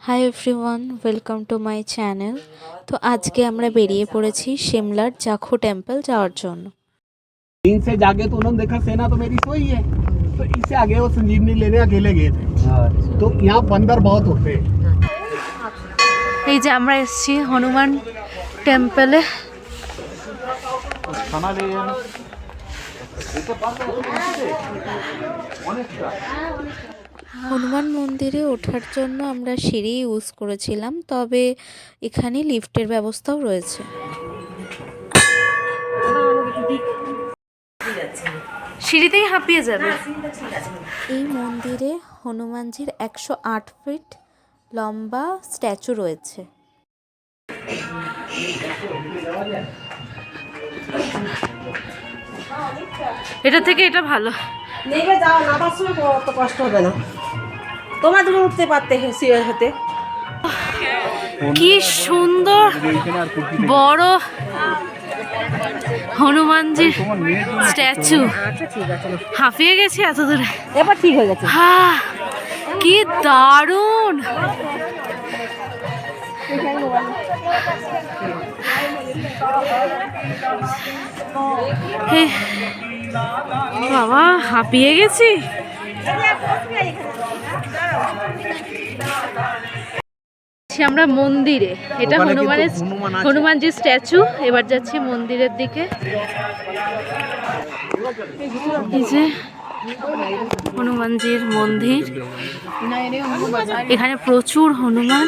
Hi everyone, welcome to my channel. তো আজকে আমরা বেরিয়ে পড়েছি সিমলার জাখু টেম্পল যাওয়ার জন্য। दिन से जागे तो उन्होंने देखा सेना तो मेरी सोई है, तो इससे आगे वो संजीवनी लेने अकेले गए थे। तो यहाँ बंदर बहुत होते हैं। এই যে আমরা এসেছি হনুমান টেম্পলে। হনুমান মন্দিরে ওঠার জন্য আমরা সিঁড়ি ইউজ করেছিলাম, তবে এখানে লিফটের ব্যবস্থাও রয়েছে। সিঁড়িতেই হাঁপিয়ে যাবে। এই মন্দিরে হনুমানজির 108 ফিট লম্বা স্ট্যাচু রয়েছে। এটা থেকে এটা ভালো। নেমে যাও, নামার সময় অত কষ্ট হবে না। তোমরা তুমি উঠতে পারতে সিঁড়ি হতে। কি সুন্দর বড় হনুমানজির স্ট্যাচু। হাঁপিয়ে গেছি এত দূরে। এবার ঠিক হয়ে গেছে। হ্যাঁ, কি দারুণ। বাবা, হাঁপিয়ে গেছি। আমরা মন্দিরে, এটা হনুমানজির স্ট্যাচু। এবার যাচ্ছি মন্দিরের দিকে। এই যে হনুমানজির মন্দির, এখানে প্রচুর হনুমান।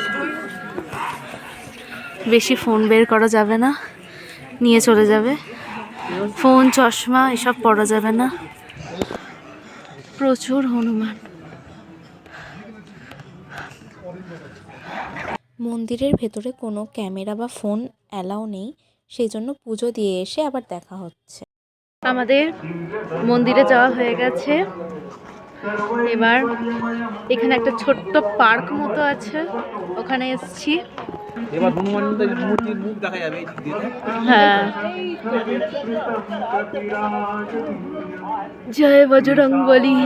বেশি ফোন বের করা যাবে না, নিয়ে চলে যাবে। ফোন, চশমা এসব পরা যাবে না। প্রচুর হনুমান। মন্দিরের ভেতরে কোনো ক্যামেরা বা ফোন অ্যালাউ নেই, সেই জন্য পুজো দিয়ে এসে আবার দেখা হচ্ছে। আমাদের মন্দিরে যাওয়া হয়ে গেছে। এবার এখানে একটা ছোট্ট পার্ক মতো আছে, ওখানে এসেছি। এবার হনুমানজির মূর্তির মুখ দেখা যাবে এই দিক দিয়ে। হ্যাঁ, জয় বজরংবলী।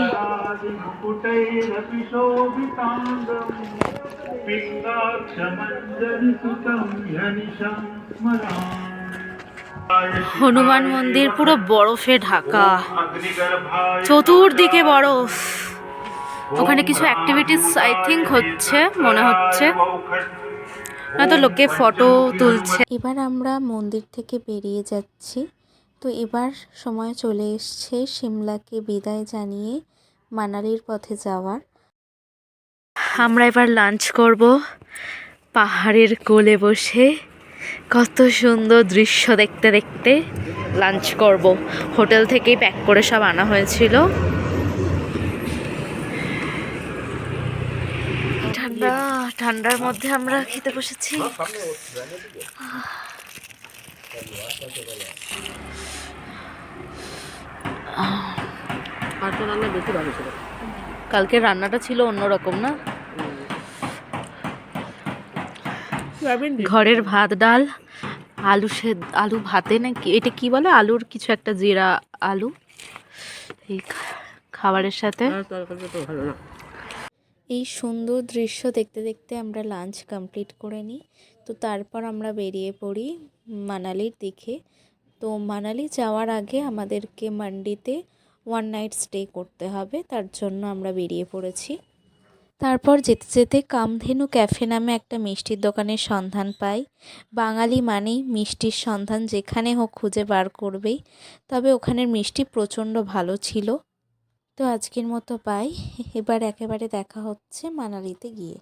হনুমান মন্দির পুরো বরফে ঢাকা, চতুর্দিকে বরফ। ওখানে কিছু অ্যাক্টিভিটিস আই থিঙ্ক হচ্ছে, মনে হচ্ছে, না তো লোকে ফটো তুলছে। এবার আমরা মন্দির থেকে বেরিয়ে যাচ্ছি। তো এবার সময় চলে এসছে সিমলাকে বিদায় জানিয়ে মানালির পথে যাওয়ার। আমরা এবার লাঞ্চ করব পাহাড়ের কোলে বসে। কত সুন্দর দৃশ্য দেখতে দেখতে লাঞ্চ করব। হোটেল থেকেই প্যাক করে সব আনা হয়েছিল। ঠান্ডা ঠান্ডার মধ্যে আমরা খেতে বসেছি। কালকে রান্নাটা ছিল অন্যরকম না? ঘরের ভাত, ডাল, আলু ভাতে নাকি এটা কি বলে, আলুর কিছু একটা, জিরা আলু, এই খাবারের সাথে। এই সুন্দর দৃশ্য দেখতে দেখতে আমরা লাঞ্চ কমপ্লিট করে নিই। তো তারপর আমরা বেরিয়ে পড়ি মানালির দিকে। তো মানালি যাওয়ার আগে আমাদেরকে মান্ডিতে 1 নাইট স্টে করতে হবে, তার জন্য আমরা বেরিয়ে পড়েছি। তারপর যেতে যেতে কামধেনু ক্যাফে নামে একটা মিষ্টির দোকানের সন্ধান পাই। বাঙালি মানেই মিষ্টির সন্ধান যেখানে হোক খুঁজে বার করবেই। তবে ওখানের মিষ্টি প্রচণ্ড ভালো ছিল। তো আজকের মতো বাই। এবার একেবারে দেখা হচ্ছে মানালিতে গিয়ে।